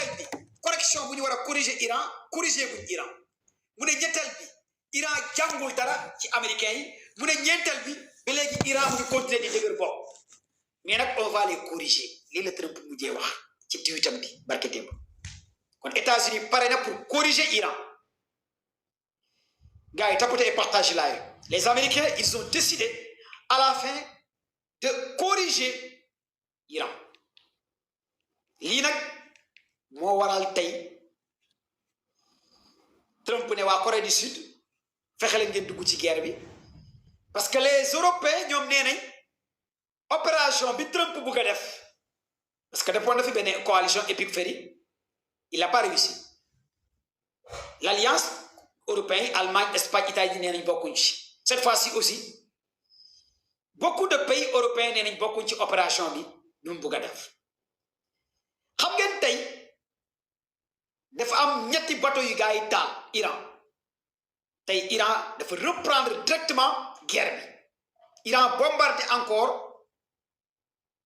ñaareel bi correction bu ñu war a corriger Iran mu ne ñetteel bi Iran jàngul dara ci américains yi mu ne ñeenteel bi ba léegi Iran mu ngi continuer di dëgër bopp mais nag on va les corriger lii la Trump mujjee wax ci tweetam bi barke démb kon États-Unis pare na pour corriger Iran gars yi tapoter et partage live les Américains ils ont décidé à la fin de corriger Iran lii nag moo waral tey Trump ne waa Corée du Sud fexe leen ngeen dugg ci guerre bi parce que les Européens ñoom nee nañ opération bi Trump bugg a def parce que defoon na fi benn coalition Epic Ferry il n'a pas réussi l'alliance européenne Allemagne Espagne Italie nee nañ bokkuñ ci cette fois-ci aussi beaucoup de pays européens nee nañ bokkuñ ci opération bi ñu bugg a def xam ngeen tey dafa am ñetti bateau yu gars yi taal Iran tey Iran dafa reprendre directement guerre bi Iran bombardé encore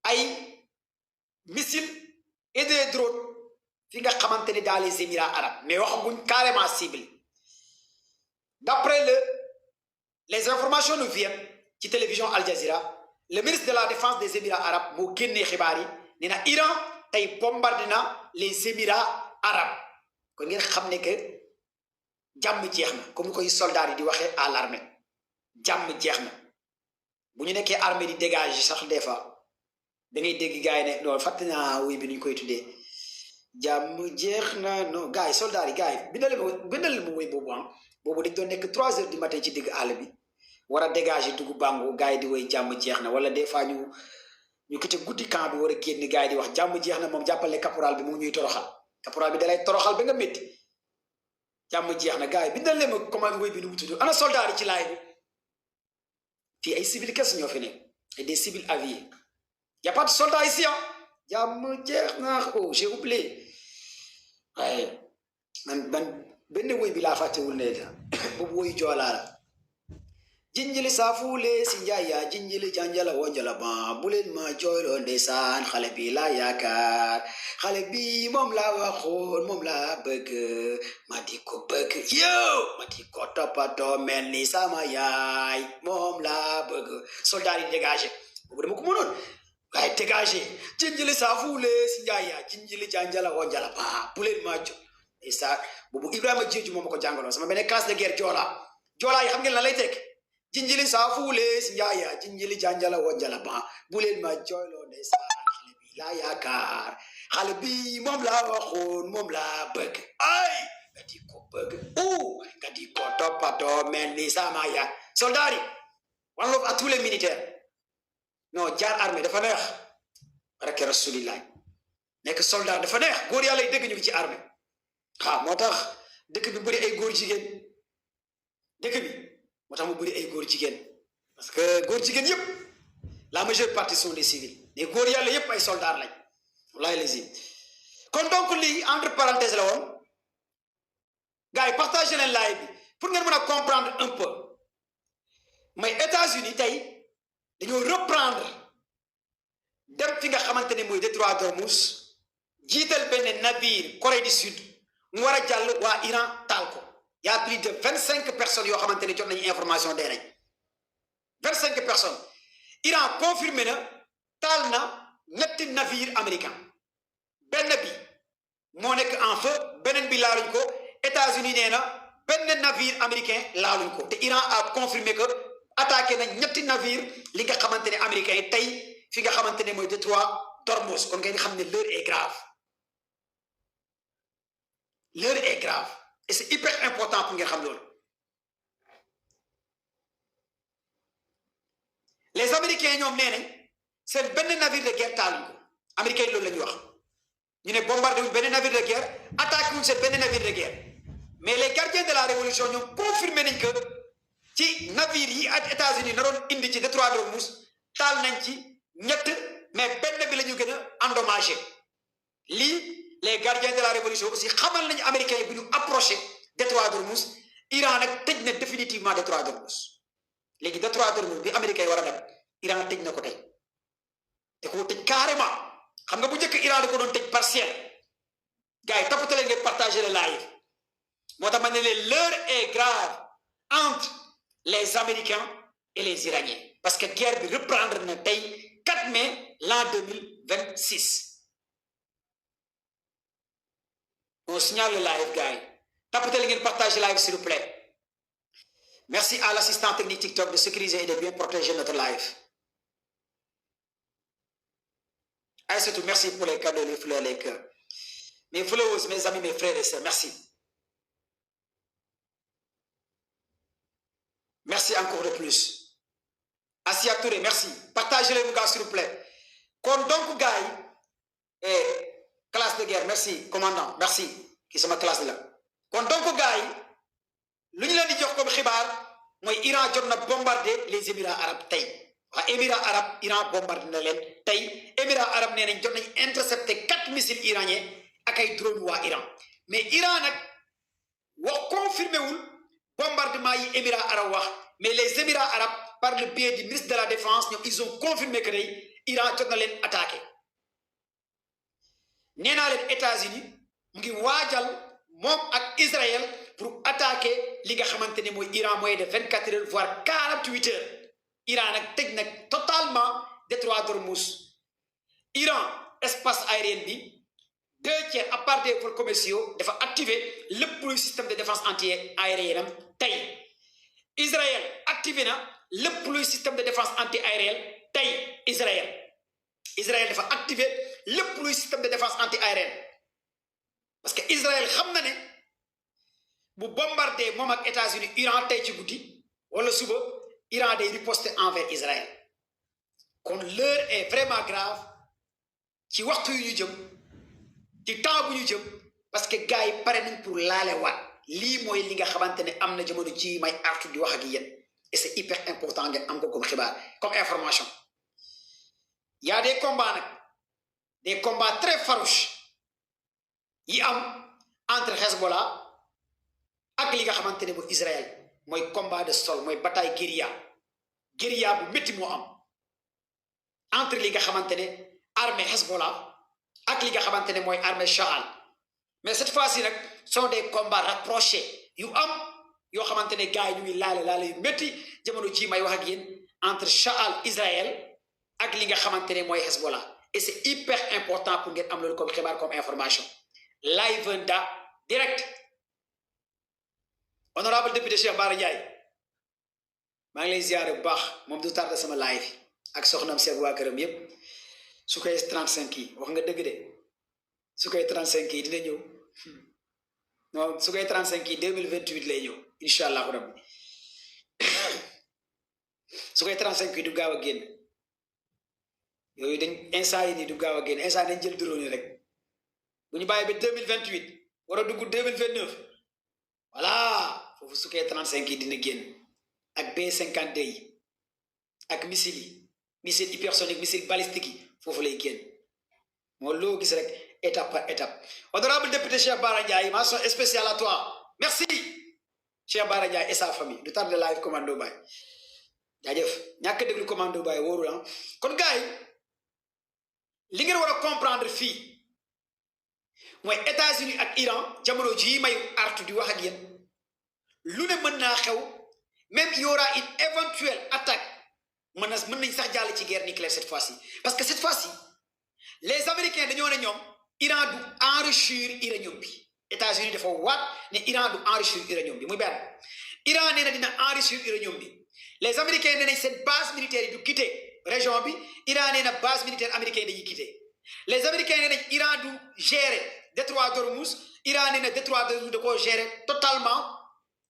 ay missiles et des drones fi nga xamante ne dans les Émirats arabes mais waxaguñ carrément cible d'après les informations nous viennent ci télévision Al Jazeera le ministre de la défense des Émirats arabes moo génnee xibaar yi nee na Iran tey bombardé na les Émirats arabes kon ngeen xam ne que jàmm jeex na comme ni koy soldats yi di waxee à l'armée jàmm jeex na bu ñu nekkee armée di dégager sax des fois da ngay dégg gars yi ne non fàtte naa wuy bi nu ñu koy tuddee jàmm jeex na non gars yi soldats yi gars yi bindal ma wuy boobu boobu dañ doon nekk 3 heures du matin ci digg àll bi war a dégager dugg bango gars yi di woy jàmm jeex na wala des fois ñu kite guddi camp bi war a génn gars yi di wax jàmm jeex na moom jàppale caporal bi mu ñuy toroxal caporal bi dalay toroxal ba nga métti jàmm jeex na gars yi bindal leen ma comment woy bi nu mu tudd ana soldats yi ci laay bi fii ay civils kese ñoo fi nekk et des civils aviés y a pas de soldats ici jàmm jeex na oh j'ai oublié waaye man benn woy bi laa fàttewul ne boobu woyu joolaa la jinjili saafule si njaaya jinjili janjala wonjala ban bu leen ma jooyloo ndeysaan xale bi laa yaakaar xale bi moom laa waxoon moom laa bëgg ma di ko bëgg yow ma di ko toppatoo mel ni sama yaay moom laa bëgg soldat yi dégagé boobu dama ko mënoon waaye dégagé jinjili saafule si njaaya jinjili janjala wonjala ban bu leen ma jooy ndeysaan boobu Ibrahima Jeeju moom ma ko jàngaloon sama benn classe de guerre joolaa yi xam ngeen lan lay teg jinjili saafule si njaaya jinjili janjala wonjala ba bu leen ma jooyloo ndeysaan xale bi laa yaakaar xale bi moom laa waxoon moom laa bëgg ay nga di ko bëgg nga di ko toppatoo mel ni sama yaay soldats yi one love à tous les militaires non jaar armée dafa neex barke rasulillahi nekk soldat dafa neex góor yàlla yi dëgg ñu ngi ci armée moo tax dëkk bi bëri ay góor jigéen dëkk bi moo tax mu bëri ay góor jigéen parce que góor jigéen yëpp la majeure partie sont des civils mais góor yàlla yëpp ay soldats lañ wallahi lazim kon donc lii entre parenthèses la woon gars yi partagé leen live bi pour ngeen mën a comprendre un peu mais États-Unis tey dañoo reprendre dem fi nga xamante ne mooy détroit d'Ormuz jiital benn navire Corée du Sud mu war a jàll waa Iran taal ko y a plus de 25 personnes yoo xamante ne jot nañu information dee nañ 25 personnes Iran confirmé na taal na ñetti navire américain benn bi moo nekk en feu beneen bi laaluñ ko États-Unis nee na benn navire américain laaluñ ko te Iran a confirmé que attaqué na ñetti navire li nga xamante ne américain yi tey fi nga xamante ne mooy détroit d'Ormuz kon ngeen xam ne l'heure est grave l'heure est grave et c'est hyper important pour ngeen xam loolu les américains ñoom nee nañ seen benn navire de guerre taaluñ ko américains yi loolu la ñuy wax ñu ne bombardé wuñ benn navire de guerre attaqué wuñ seen benn navire de guerre mais les gardiens de la révolution ñoom confirmé nañ que ci navire yi ak États-Unis naroon indi ci détroit d'Ormuz taal nañ ci ñett mais benn bi la ñu gën a endommagé lii les gardiens de la révolution aussi xamal nañu américains yi bu ñu approché détroit d'Ormuz Iran nag tëj na définitivement détroit d'Ormuz léegi détroit d'Ormuz bi américains yi war a dem Iran tëj na ko tey da koo tëj carrément xam nga bu njëkk Iran da ko doon tëj partiel gars yi tapatale ngeen partager le live moo tax ma ne leen l'heure est grave entre les Américains et les Iraniens parce que guerre bi reprendre na tey 4 mai l'an 2026 on signale le live gars yi tapatale ngeen partager live s'il vous plaît. Merci à l'assistant technique TikTok de sécuriser et de bien protéger notre live. Aïssatou, merci pour les cadeaux, les fleurs, les cœurs. Mes followers, mes amis, mes frères et sœurs, merci. Merci encore de plus. Assia Touré, merci. Partagez-les, mon gars, s'il vous plaît. Donc, gars, classe de guerre, merci. Commandant, merci. Qui sont ma classe de là. Donc, gars, lu ñu leen di jox comme xibaar mooy Iran jot na bombardé les Émirats arabes tey waa Émirats arabes Iran bombardé na leen tey Émirats arabes nee nañ jot nañ intercepté 4 missiles iraniens ak ay drone waa Iran mais Iran nag wax confirmé wul bombardement yi Émirats arabes wax mais les Émirats arabes par le biais du ministre de la défense ñoom ils ont confirmé que day Iran jot na leen attaqué nee naa leen États-Unis mu ngi waajal moom ak Israël pour attaquer li nga xamante ne mooy Iran moyen de 24 heures voire 48 heures Iran nag tëj nag totalement détroit d'Ormuz Iran espace aérien bi 2/3 à part des vols commerciaux dafa activer lépp luy système de défense anti-aérienne am tey Israël activé na lépp luy système de défense anti-aérienne tey Israël dafa activer lépp luy système de défense anti-aérienne parce que Israël xam na ne bu bombardé moom ak États-Unis Iran tey ci guddi wala suba Iran day riposter envers Israël kon l'heure est vraiment grave ci waxtu yu ñu jëm ci temps bu ñu jëm parce que gars yi pare nañ pour laale waat lii mooy li nga xamante ne am na jamono ci may artu di wax ak yéen et c'est hyper important ngeen am ko comme xibaar comme information y a des combats nag des combats très farouches yi am entre Hezbollah ak li nga xamante ne mooy Israël mooy combat de sol mooy bataille guérilla bu métti moo am entre li nga xamante ne armée Hezbollah ak li nga xamante ne mooy armée Sha'al mais cette fois-ci nag sont des combats rapprochés yu am yoo xamante ne gars yi ñu ngi laale yu métti jamono ji may wax ak yéen entre Sha'al Israël ak li nga xamante ne mooy Hezbollah et c'est hyper important pour ngeen am loolu comme xibaar comme information live nda direct honorable député Cheikh Bara Ndiaye maa ngi lay ziare bu baax moom du tardé sama live ak soxnam seeg waa këram yépp su koy 35 yi wax nga dëgg de su koy 35 yi dina ñëw non su koy 35 yi 2028 lay ñëw incha allahu rabbi su koy 35 yi du gaaw a génn yooyu dañ instant yi nii du gaaw a génn instant dañ jël drone yi rek bu ñu bàyyi ba 2028 war a dugg 2029 voilà foofu su koy 35 yi dina génn ak B52 yi ak missile hypersonique missile balistique yi foofu lay génn moo loo gis rek étape par étape honorable député Cheikh Bara Ndiaye mention spéciale à toi merci Cheikh Bara Ndiaye et sa famille du tarde live commando Baye jaajëf ñàkk déglu commando Baye wóorul ah kon gars yi li ngeen war a comprendre fii mooy États-Unis ak Iran jamono jii may artu di wax ak yéen lu ne mën naa xew même il y aura une éventuelle attaque mën nañ sax jàll ci guerre nucléaire cette fois-ci parce que cette fois-ci les Américains dañoo ne ñoom Iran du enrichir uranium bi États-Unis dafa waat ne Iran du enrichir uranium bi muy benn Iran nee na dina enrichir uranium bi les Américains nee nañ seen base militaire yi du quitter région bi Iran nee na base militaire américaine dañuy quitter les Américains nee nañ Iran du gérer détroit d'Ormuz Iran nee na détroit d'Ormuz da koo gérer totalement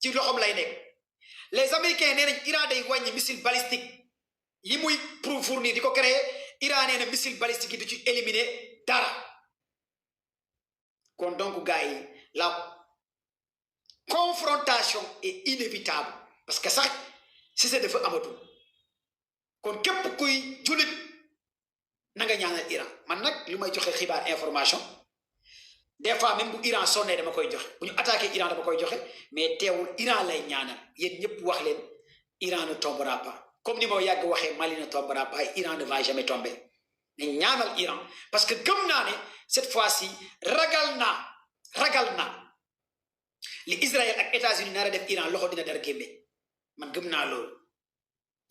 ci loxoom lay nekk les Américains nee nañ Iran day wàññi missile balistique yi muy pour fournir di ko créer Iran nee na missile balistique yi du ci éliminer dara kon donc gars yi la confrontation est inévitable parce que sax si c'est dafa amatul kon képp kuy jullit na nga ñaanal Iran man nag li may joxe xibaar information des fois même bu Iran sonnee dama koy joxe bu ñu attaqué Iran dama koy joxe mais teewul Iran lay ñaanal yéen ñëpp wax leen Iran ne tombera pas comme ni ma yàgg waxee Mali ne tombera pas Iran ne va jamais tomber ne ñaanal Iran parce que gëm naa ne cette fois-ci ragal naa li Israël ak États-Unis nar a def Iran loxo dina dara gémbe man gëm naa loolu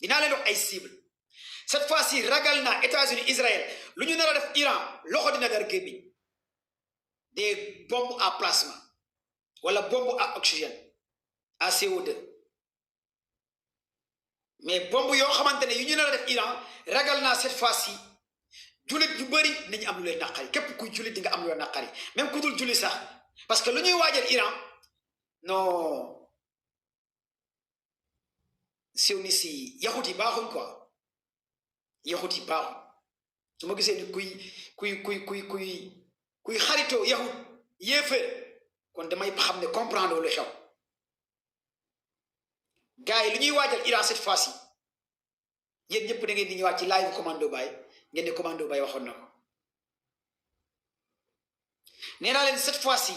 dinaa leen wax ay cible cette fois-ci ragal naa États-Unis Israël lu ñu nar a def Iran loxo dina dara gémbe des bombes à plasma wala bombe à oxygène à CO2 mais bombe yoo xamante ne yu ñu nar a def Iran ragal naa cette fois-ci jullit yu bëri nañu am lu leen naqari képp kuy jullit di nga am lu leen naqari même ku dul jullit sax parce que lu ñuy waajal Iran non sioniste yi yaxut yi baaxuñ quoi yaxut yi baaxuñ su ma gisee ni kuy xaritoo yaxut yéeféer kon damay xam ne comprendre lu xew gars yi lu ñuy waajal Iran cette fois-ci yéen ñëpp da ngeen di ñëwaat ci live commando Baye ngeen ne commando Baye waxoon na ko nee naa leen cette fois-ci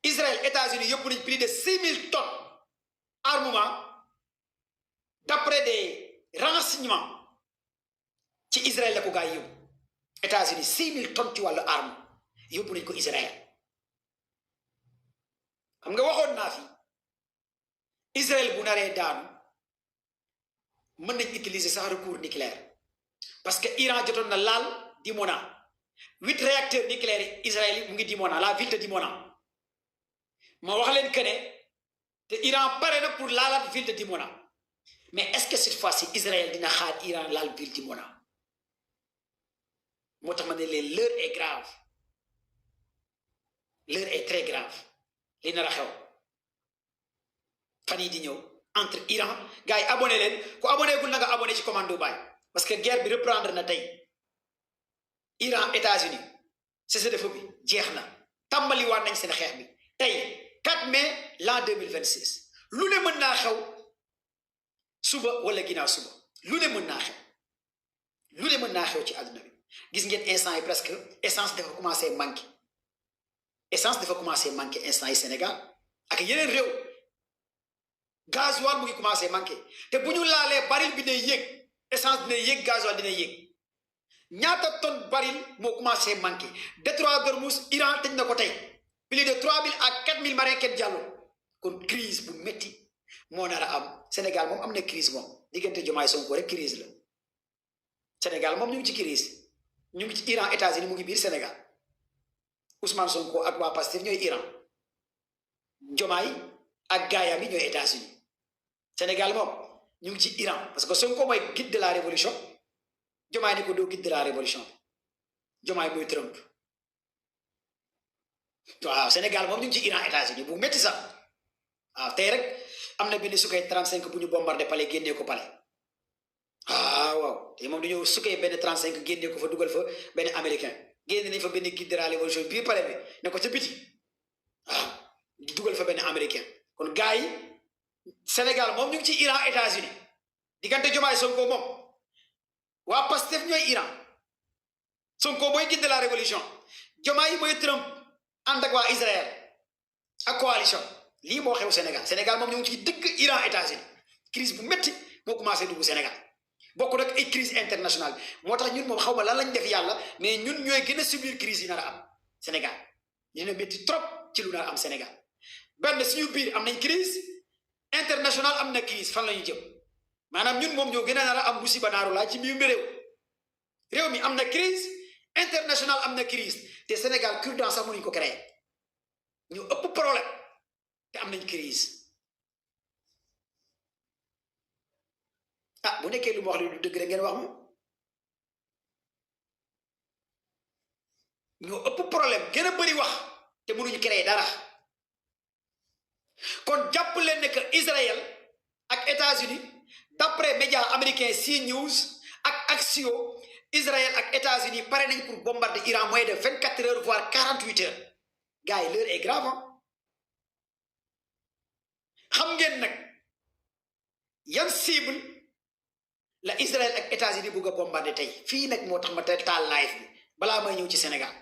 Israël États-Unis yóbbu nañ plus de 6000 tonnes armement d'après des renseignements ci Israël la ko gars yi yóbbu États-Unis 6000 tonnes ci wàllu arme yóbbu nañ ko Israël xam nga waxoon naa fi Israël bu naree daanu mën nañ utiliser sax recours nucléaire parce que Iran jotoon na laal Dimona 8 réacteurs nucléaires Israël mu ngi Dimona la ville de Dimona ma wax leen que ne te Iran pare na pour laalaat ville de Dimona mais est-ce que cette fois-ci Israël dina xaar Iran laal ville Dimona moo tax ma ne leen l'heure est grave l'heure est très grave li nar a xew fan yii di ñëw entre Iran gars yi abonné leen ku abonné gul na nga abonné ci commando Baye parce que guerre bi reprendre na tey Iran États-Unis cessez-le-feu bi jeex na tàmbali waat nañ seen xeex bi tey 4 mai l'an 2026 lu ne mën naa xew suba wala ginnaaw suba lu ne mën naa xew lu ne mën naa xew ci àdduna bi gis ngeen instant yi presque essence dafa commencé manqué instant yi Sénégal ak yeneen réew gasoil mu ngi commencé manqué te bu ñu laalee baril bi day yéeg essence dina yéeg gasoil dina yéeg ñaata tonne baril moo commencé manqué détroit d'Ormuz Iran tëj na ko tey plus de 3000 à 4000 marins kenn jàllu kon crise bu métti moo nar a am Sénégal moom am na crise moom diggante Diomaye Sonko rek crise la Sénégal moom ñu ngi ci crise ñu ngi ci Iran États-Unis mu ngi biir Sénégal Ousmane Sonko ak waa Pastef ñooy Iran Diomaye ak gaayam yi ñooy États-Unis Sénégal moom ñu ngi ci Iran parce que Sonko mooy guide de la révolution Diomaye ni ko doo guide de la révolution Diomaye mooy Trump waaw Sénégal moom ñu ngi ci Iran États-Unis bu métti sax waaw tey rek am na benn Sukhoi 35 bu ñu bombardé palais génnee ko palais waaw tey moom dañoo Sukhoi benn 35 génnee ko fa dugal fa benn américain génne nañ fa benn guide de la révolution biir palais bi ne ko ca biti waaw dugal fa benn américain kon gars yi Sénégal moom ñu ngi ci Iran États-Unis diggante Diomaye Sonko moom waa Pastef ñooy Iran Sonko mooy guide de la révolution Diomaye mooy Trump ànd ak waa Israël ak coalition lii moo xew Sénégal moom ñu ngi ci dëkk Iran États-Unis crise bu métti moo commencé dugg Sénégal bokk nag ay crise internationale moo tax ñun moom xaw ma lan lañ def yàlla mais ñun ñooy gën a subir crise yi nar a am Sénégal dina métti trop ci lu nar a am Sénégal benn suñu biir am nañ crise international am na crise fan la ñu jëm maanaam ñun moom ñoo gën a nar a am musiba naaru laa ci biir réew mi am na crise international am na crise te Sénégal cure-dent sax mënuñ ko créé ñu ëpp problème te am nañ crise bu nekkee lu ma wax li du dëgg rek ngeen wax ma ñoo ëpp problème gën a bëri wax te mënuñu créé dara kon jàpp leen ne que Israël ak États-Unis d'après média américain CNews ak Axios Israël ak États-Unis pare nañ pour bombarder Iran moins de 24 heures voire 48 heures gars yi l'heure est grave xam ngeen nag yan cible la Israël ak États-Unis bugg a bombarder tey fii nag moo tax ma taal live bi balaa may ñëw ci Sénégal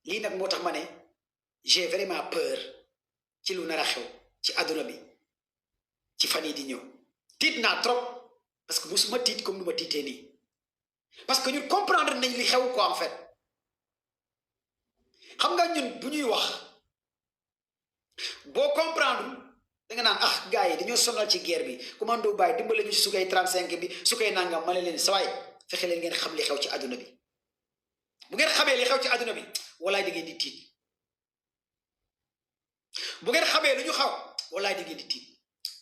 lii nag moo tax ma ne j'ai vraiment peur ci lu nar a xew ci àdduna bi ci fan yi di ñëw tiit naa trop parce que musuma tiit comme nu ma tiitee nii parce que ñun comprendre nañ li xew quoi en fait xam nga ñun bu ñuy wax comprendre da nga naan ah gars yi dañoo sonal ci guerre bi commando Baye dimbale ñu si su koy 35 bi su koy nangam ma ne leen sawaay fexe leen ngeen xam li xew ci àdduna bi bu ngeen xamee li xew ci àdduna bi walaay di ngeen di tiit bu ngeen xamee lu ñu xaw walaay di ngeen di tiit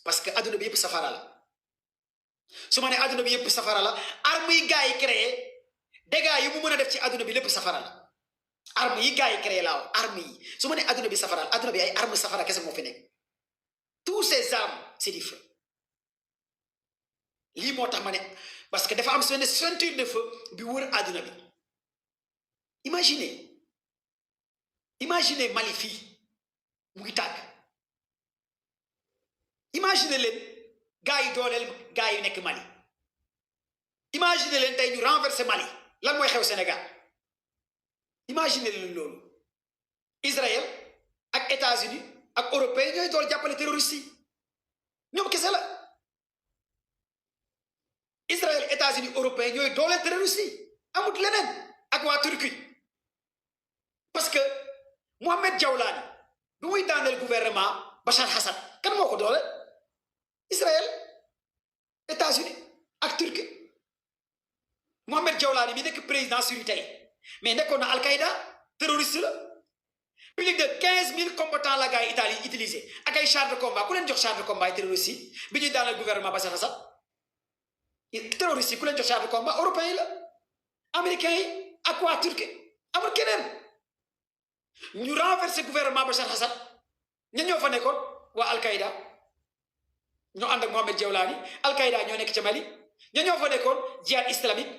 parce que àdduna bi yëpp safara la su ma ne àdduna bi yëpp safara la arme yi gars yi créé dégâts yi mu mën a def ci àdduna bi lépp safara la arme yi gars yi créé laaw arme yi su ma ne àdduna bi safara la àdduna bi ay arme safara kese moo fi nekk tous ces armes c'est du feu lii moo tax ma ne parce que dafa am seen ceinture de feu bi wër àdduna bi imaginez Mali fii mu ngi tàgg imaginez leen gars yi dooleel gars yi nekk Mali imaginez leen tey ñu renverser Mali lan mooy xew Sénégal imaginez leen loolu Israël ak États-Unis ak européens ñooy dool jàppale terroristes yi ñoom kese la Israël États-Unis européens ñooy dooleel terroristes yi amut leneen ak waa Turquie parce que Mohamed Jawlani bi muy daaneel gouvernement Bachar Assad kan moo ko doole Israël États-Unis ak Turquie Mohamed Jawlani mi nekk président Syrie tey mais nekkoon na Al-Qaïda terroriste la plus de 15 000 combattants la gars yi Italie utilisé ak ay chars de combat ku leen jox chars de combat yi terroriste yi bi ñuy daaneel gouvernement Bachar Assad terroriste yi ku leen jox chars de combat européens yi la américains yi ak waa Turquie amul keneen ñu renversé gouvernement Bachar Assad ña ñoo fa nekkoon waa Al-Qaïda ñoo ànd ak Mohamed Jawlani Al-Qaïda ñoo nekk ca Mali ña ñoo fa nekkoon jihad islamique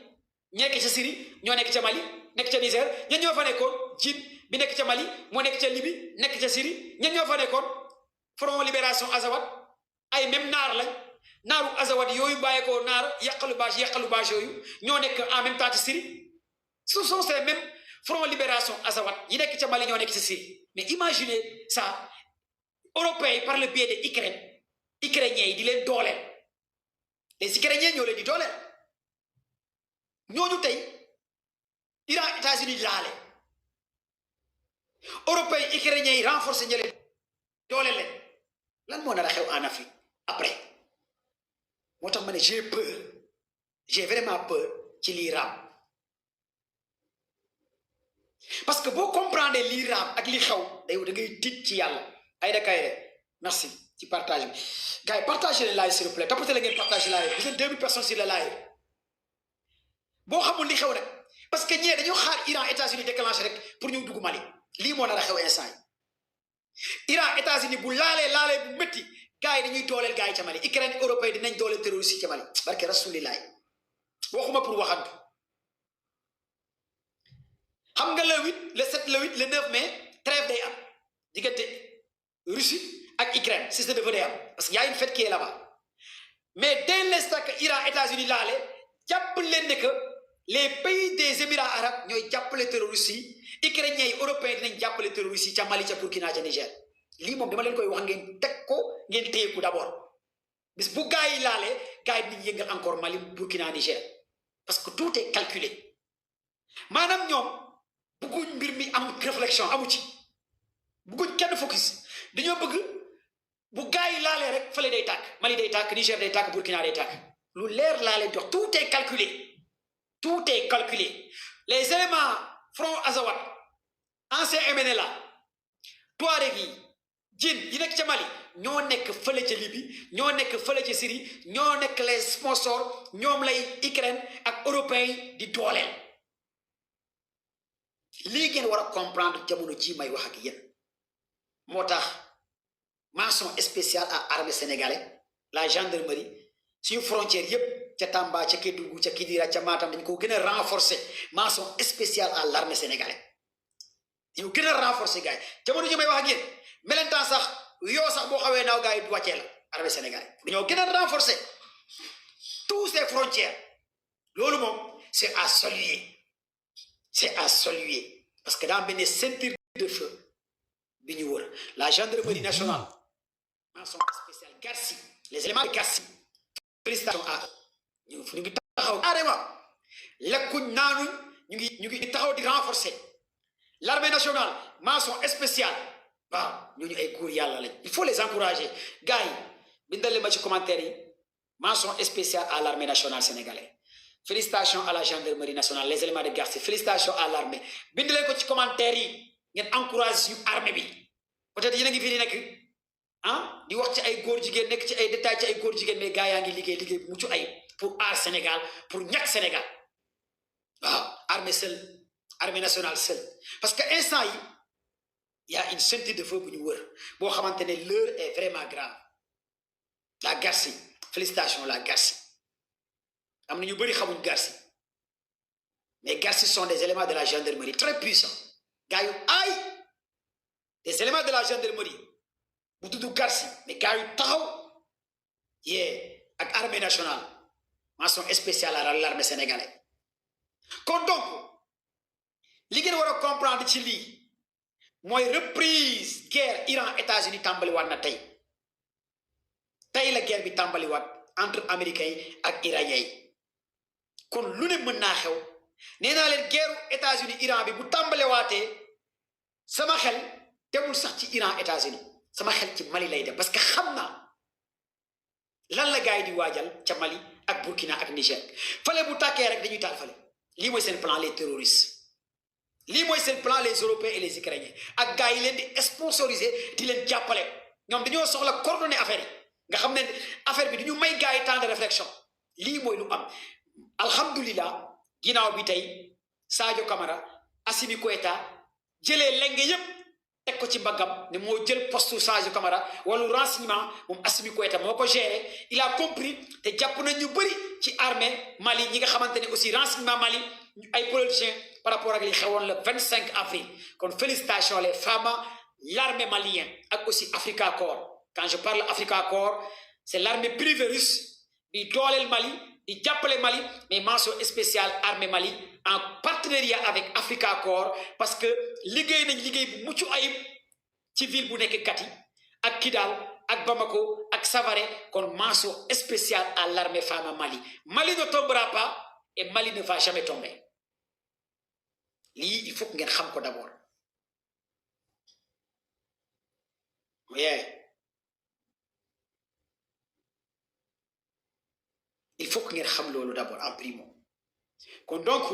nekk ca Syrie ñoo nekk ca Mali nekk ca Niger ña ñoo fa nekkoon jin bi nekk ca Mali moo nekk ca Libye nekk ca Syrie ña ñoo fa nekkoon front libération Azawad ay même naar lañ naaru Azawad yooyu bàyyeekoo naar yàqalu bâche yooyu ñoo nekk en même temps ci Syrie ce sont ces mêmes front libération Azawad yi nekk ca Mali ñoo nekk ca Syrie mais imaginez ça européens par le biais de ukrainiens yi di leen dooleel les ukrainiens ñoo leen di dooleel ñooñu tey Iran États-Unis laale européens ukrainiens yi renforcer ña leen dooleel leen lan moo nar a xew en Afrique après moo tax ma ne j'ai vraiment peur ci lii raam parce que boo comprendre lii raam ak li xew day da ngay tiit ci yàlla ay da kay merci ci partage bi gars yi partagez le live s'il vous plaît tapote la ngeen partage live vous êtes 2000 personnes sur le live boo xamul li xew nag parce que ñee dañoo xaar Iran États-Unis déclenché rek pour ñu dugg Mali lii moo nar a xew instant yi Iran États-Unis bu laalee bu métti gars yi dañuy dooleel gars yi ca Mali Ukraine européen dinañ dooleel terroriste yi ca Mali barke rasulillahi waxuma pour waxantu xam nga le 8 le 7 le 8 le 9 mai trêve day am diggante Russie ak Ukraine si dafa day am parce que y a une fête qui est là-bas mais dès l'instant que Iran États-Unis laale jàpp leen ne que les pays des Émirats arabes ñooy jàppale terroristes yi ukrainiens yi européens dinañ jàppale terroristes yi ca Mali ca Burkina ca Niger lii moom dama leen koy wax ngeen teg ko ngeen téye ko d'abord bis bu gars yi laalee gars yi dinañ yëngal encore Mali Burkina Niger parce que tout est calculé maanaam ñoom bëgguñ mbir mi am réflexion amu ci bëgguñ kenn focus dañoo bëgg bu gars yi laalee rek fële day tàkk Mali day tàkk Niger day tàkk Burkina day tàkk lu leer laalee dox tout est calculé les éléments front Azawad ancien MNLA Touareg yi jin yi nekk ca Mali ñoo nekk fële ca Libye ñoo nekk fële ca Syrie ñoo nekk les sponsors ñoom lay Ukraine ak européens yi di dooleel lii ngeen war a comprendre jamono ji may wax ak yéen moo tax mention spéciale à armée sénégalaise la gendarmerie suñu frontière yépp ca Tamba ca Kédougou ca Kidira ca Matam dañ ko gën a renforcer mention spéciale à l'armée sénégalaise dañu gën a renforcer gars yi jamono ji may wax ak yéen melentaan sax yoo sax boo xawee naaw gars yi du wàccee la armée sénégalaise dañoo gën a renforcer tous ces frontières loolu moom c'est à saluer parce que dans benn ceinture de feu bi ñu wër la gendarmerie nationale mention spéciale Garci les éléments de Garci félicitations à ñu ngi taxaw carrément lekkuñ naanuñ ñu ngi taxaw di renforcer l'armée nationale mention spéciale waaw ñooñu ay góor yàlla lañ il faut les encourager gars yi bindale ma ci commentaire yi mention spéciale à l'armée nationale sénégalaise félicitations à la gendarmerie nationale les éléments de garde félicitations à l'armée bindale ko ci commentaire yi ngeen encourage suñu armée bi peut-être yéen a ngi fi di nekk di wax ci ay góor jigéen nekk ci ay détails ci ay góor jigéen mais gars yaa ngi liggéey bu mucc ay pour aar Sénégal pour ñàkk Sénégal waaw armée seule armée nationale seule parce que instant yi y a une ceinture de feu bu ñu wër boo xamante ne l'heure est vraiment grave la Garci félicitations la Garci am na ñu bëri xamuñ Garci mais Garci sont des éléments de la gendarmerie très puissants gars yu ay des éléments de la gendarmerie bu tudd Garci mais gars yu taxaw ak armée nationale mention spéciale à l'armée sénégalaise kon donc li ngeen war a comprendre ci lii mooy reprise guerre Iran États-Unis tàmbaliwaat na tey la guerre bi tàmbaliwaat entre américains yi ak iraniens yi kon lu ne mën naa xew nee naa leen guerre États-Unis Iran bi bu tàmbalewaatee sama xel demul sax ci Iran États-Unis sama xel ci Mali lay dem parce que xam naa lan la gars yi di waajal ca Mali ak Burkina ak Niger fale bu tàkkee rek dañuy taal fale lii mooy seen plan les terroristes lii mooy seen plan les européens et les ukrainiens ak gars yi leen di sponsoriser di leen jàppale ñoom dañoo soxla coordonner affaire yi nga xam ne affaire bi du ñu may gars yi temps de réflexion lii mooy lu am alhamdulillah ginnaaw bi tey Sadio Camara Assimi Goïta jëlee lenge yépp teg ko ci mbaggam ne moo jël poste Sadio Camara wala renseignement moom Assimi Goïta moo ko géré il a compris te jàpp na ñu bëri ci armée Mali ñi nga xamante ne aussi renseignement Mali ay politiciens par rapport ak li xewoon le 25 avril kon félicitations les femmes l'armée malienne ak aussi Africa Corps quand je parle Africa Corps c'est l'armée privée russe di dooleel Mali di jàppale Mali mais mention spéciale armée Mali en partenariat avec Africa Corps parce que liggéey nañ liggéey bu mucc ayib ci ville bu nekk Kati ak Kidal ak Bamako ak Savaré kon mention spéciale à l'armée femme Mali Mali ne tombera pas et Mali ne va jamais tomber lii il faut que ngeen xam ko d'abord il faut que ngeen xam loolu d'abord en primo kon donc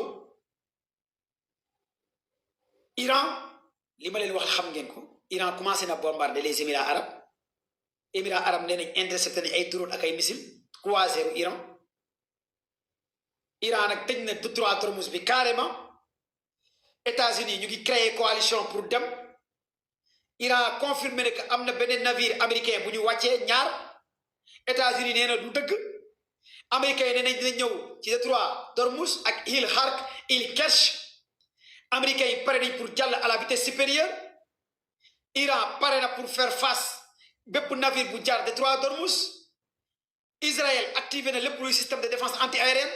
Iran li ma leen wax xam ngeen ko Iran commencé na bombarder les Émirats arabes nee nañ intercepté nañ ay drone ak ay missiles croisés Iran nag tëj na détroit d'Ormuz bi carrément États-Unis ñu ngi créer coalition pour dem Iran a confirmé ne que am na benn navire américain bu ñu wàccee ñaar États-Unis nee na du dëgg américains yi nee nañ dina ñëw ci détroit d'Ormuz ak île Hark île Kerch américains yi pare nañ pour jàll à la vitesse supérieure Iran pare na pour faire face bépp navire bu jaar détroit d'Ormuz Israël activé na lépp luy système de défense anti-aérienne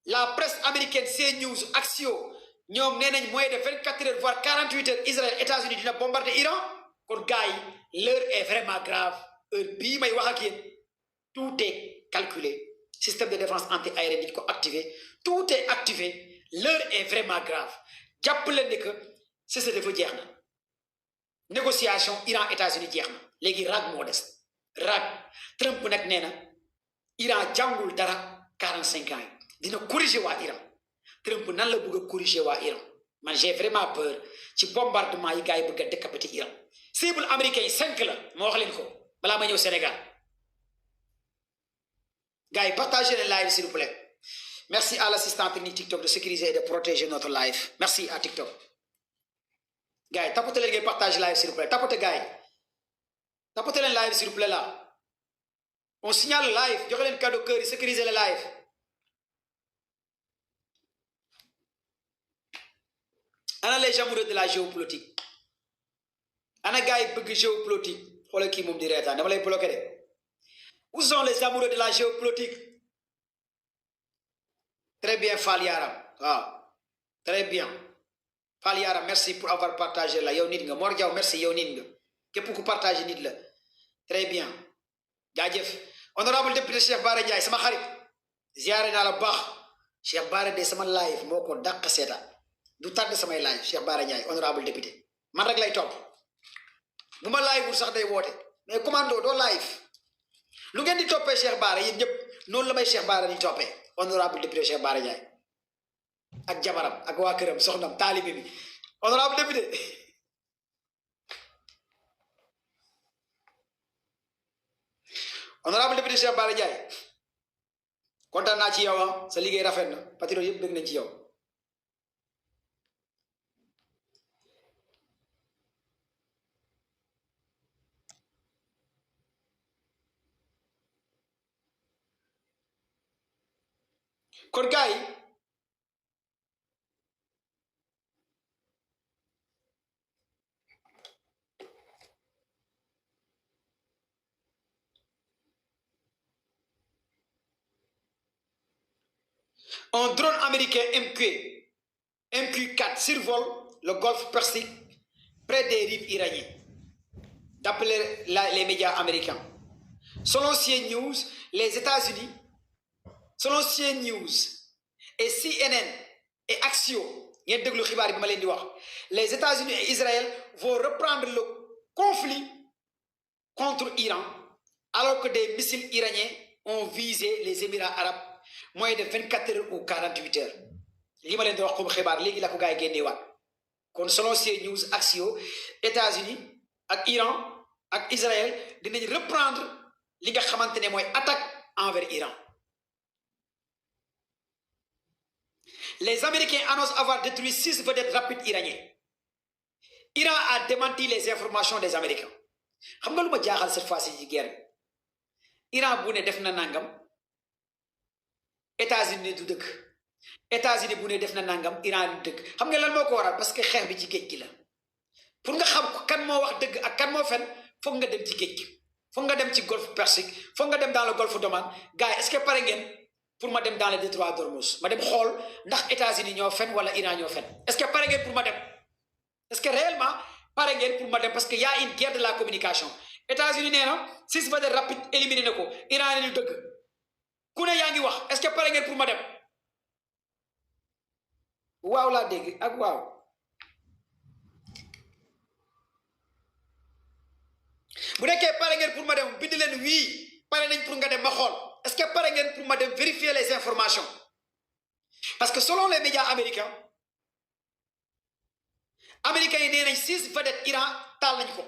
la presse américaine CNews Axios ñoom nee nañ moins de 24 heures voire 48 heures Israël États-Unis dina bombarder Iran kon gars yi l'heure est vraiment grave heure bii may wax ak yéen tout est calculé système de défense anti-aérienne yi ko activé tout est activé l'heure est vraiment grave jàpp leen ne que cessez-le-feu jeex na négociation Iran États-Unis jeex na léegi rag moo des rag Trump nag nee na Iran jàngul dara 45 ans yi dina corriger waa Iran Trump nan la bëgg a corriger waa Iran man j'ai vraiment peur ci bombardement yi gars yi bëgg a décapiter Iran cible américain yi 5 la moo wax leen ko balaa ma ñëw Sénégal gars yi partagez le live s'il vous plaît merci à l'assistant technique TikTok de sécuriser et de protéger notre live merci à TikTok gars yi tapote leen ngay partage live s'il vous plaît tapote gars yi tapote leen live s'il vous plaît là on signale le live joxe leen cadeau cœur yi sécuriser le live ana les amoureux de la géopolitique ana gars yi bëgg géopolitique xoolal kii moom di reetaan dama lay bloqué de où sont les amoureux de la géopolitique très bien Fall Yaram waaw très bien Fall Yaram merci pour avoir partagé la yow nit nga Mor Diaw merci yow nit nga képp ku partagé nit la très bien jaajëf honorable député Cheikh Bara Ndiaye sama xarit ziare naa la baax Cheikh Bara de sama live moo ko dàq seetaan du tàgg samay live Cheikh Bara Ndiaye honorable député man rek lay topp bu ma live wul sax day woote mais commando doo live lu ngeen di toppee Cheikh Bara yéen ñëpp noonu la may Cheikh Bara di toppee honorable député Cheikh Bara Ndiaye ak jabaram ak waa këram soxnam taalibe bi honorable député honorable député Cheikh Bara Ndiaye kontaan naa ci yow sa liggéey rafet na patriote yëpp bëgg nañ ci yow kon gars yi un drone américain MQ-4 survole le golfe Persique près des rives iraniennes, d'après les médias américains. Selon CNews, les États-Unis, selon CNews et CNN et Axios, les États-Unis et Israël vont reprendre le conflit contre l'Iran alors que des missiles iraniens ont visé les Émirats arabes moins de 24 heures ou 48 heures. li ma leen di wax comme xibaar léegi la ko gars yi génneewaat kon selon CNews Axios États-Unis ak Iran ak Israël dinañ reprendre li nga xamante ne mooy attaque envers Iran. Les Américains annoncent avoir détruit 6 vedettes rapides iraniennes. Iran a démenti les informations des Américains. xam nga lu ma jaaxal cette fois-ci ci guerre Iran bu ne def na nangam États-Unis du dëkk États-Unis bu ne def na nangam Iran du dëkk xam nga lan moo ko waral parce que xeex bi ci géej gi la pour nga xam kan moo wax dëgg ak kan moo fen foog nga dem ci géej gi foog nga dem ci golfe Persique foog nga dem dans le golfe d'Oman gars yi est-ce que pare ngeen pour ma dem dans le détroit d'Ormuz ma dem xool ndax États-Unis ñoo fen wala Iran ñoo fen est-ce que pare ngeen pour ma dem est-ce que réellement pare ngeen pour ma dem parce que y a une guerre de la communication États-Unis nee na 6 vedettes rapides éliminé na ko Iran ne du dëgg ku ne yaa ngi wax est-ce que pare ngeen pour ma dem waaw laa dégg ak waaw bu nekkee pare ngeen pour ma dem bind leen wii pare nañ pour nga dem ma xool est-ce que pare ngeen pour ma dem vérifier les informations parce que selon les médias américains yi nee nañ 6 vedettes Iran taal nañ ko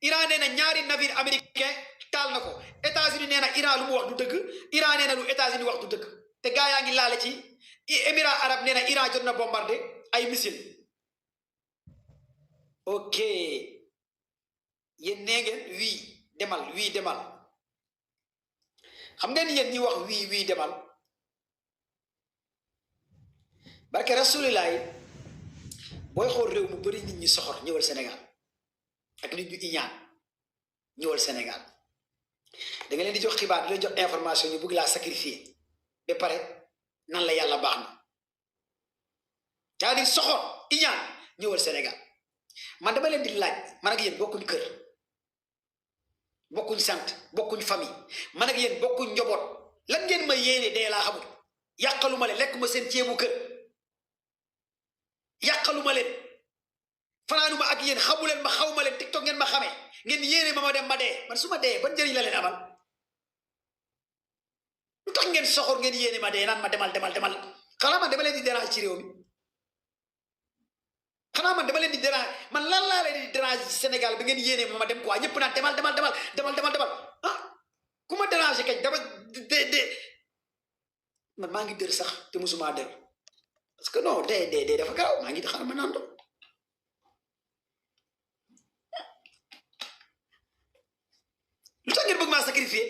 Iran nee na ñaari navire américain taal na ko États-Unis nee na Iran lu mu wax du dëgg Iran nee na lu États-Unis wax du dëgg te gaa yaa ngi laale ci Émirats arabes nee na Iran jot na bombardé ay missiles ok yéen nee ngeen wii demal xam ngeen yéen ñi wax wii demal barke rasulilaay booy xool réew mu bëri nit ñi soxor ñëwal Sénégal ak nit ñu iñaan ñëwal Sénégal da nga leen di jox xibaar di leen jox information ñu bëgg laa sacrifier ba pare nan la yàlla baax na c'est-à-dire soxor iñaan ñëwal Sénégal man dama leen di laaj man ak yéen bokkuñ kër bokkuñ sant bokkuñ famille man ak yéen bokkuñ njaboot lan ngeen ma yéene dee laa xamul yàqaluma leen lekk ma seen ceebu kër yàqaluma leen fanaanuma ak yéen xamu leen ma xaw ma leen TikTok ngeen ma xamee ngeen yéene ma dem ma dee man su ma dee ban njëriñ la leen amal lu tax ngeen soxor ngeen yéene ma dee naan ma demal xanaa man dama leen di dérange ci réew mi xanaa man dama leen di dérange man lan laa leen di dérange ci Sénégal ba ngeen yéene ma dem quoi ñëpp naan demal ah ku ma dérange kañ dama de man maa ngi dër sax te musuma dër parce que non dee dafa garaw maa ngi xaar ma naan do lu tax ngeen bëgg maa sacrifier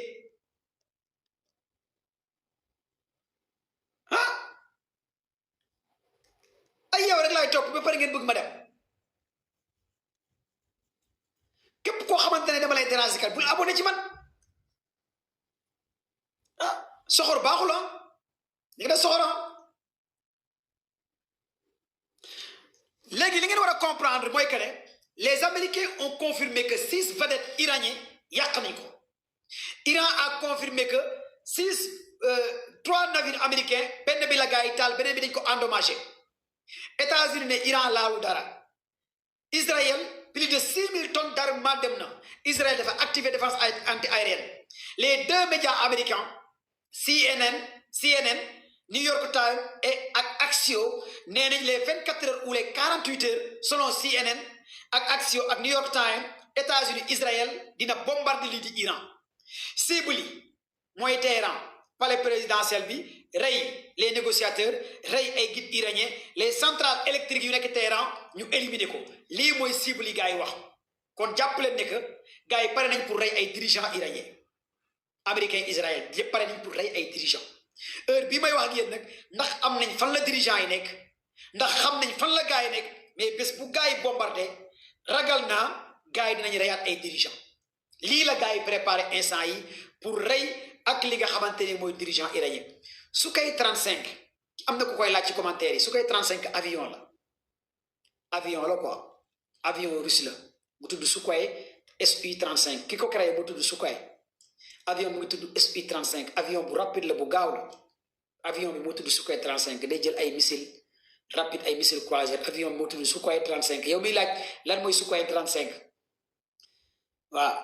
ah ay yow rek laay topp ba pare ngeen bëgg ma dem képp koo xamante ne dama lay déranger kat bul abonné ci man ah soxor baaxul ah li nga def soxor ah léegi li ngeen war a comprendre mooy que ne les Américains ont confirmé que 6 vedettes iraniens yàq nañ ko Iran a confirmé que 3 navires américains benn bi la gars yi taal beneen bi dañ ko endommagé États-Unis ne Iran laalu dara Israël plus de 6 000 tonnes d'armement dem na Israël dafa activer défense anti-aérienne les deux médias américains CNN New York Times et Axios nee nañ les 24 heures ou les 48 heures selon CNN ak Axios ak New York Times États-Unis Israël dina bombarder lii di Iran cible yi mooy Téhéran palais présidentiel bi rey les négociateurs rey ay guides iraniens les centrales électriques yu nekk Téhéran ñu éliminer ko lii mooy cible yi gars yi wax kon jàpp leen ne que gars yi pare nañ pour rey ay dirigeants iraniens américain Israël yëpp pare nañ pour rey ay dirigeants heure bii may wax ak yéen nag ndax am nañ fan la dirigeants yi nekk ndax xam nañ fan la gars yi nekk mais bés bu gars yi bombardé ragal naa gars yi dinañ reyaat ay dirigeants lii la gars yi préparé instant yi pour rey ak li nga xamante ne mooy dirigeant iranien Sukhoi 35 am na ku koy laaj ci commentaire yi Sukhoi 35 avion la quoi avion russe la mu tudd Sukhoi Su-35 ki ko créé mu tudd Sukhoi avion mu ngi tudd Su-35 avion bu rapide la bu gaaw la avion bi moo tudd Sukhoi 35 day jël ay missile rapide ay missile croisière avion bi moo tudd Sukhoi 35 yow miy laaj lan mooy Sukhoi 35 waaw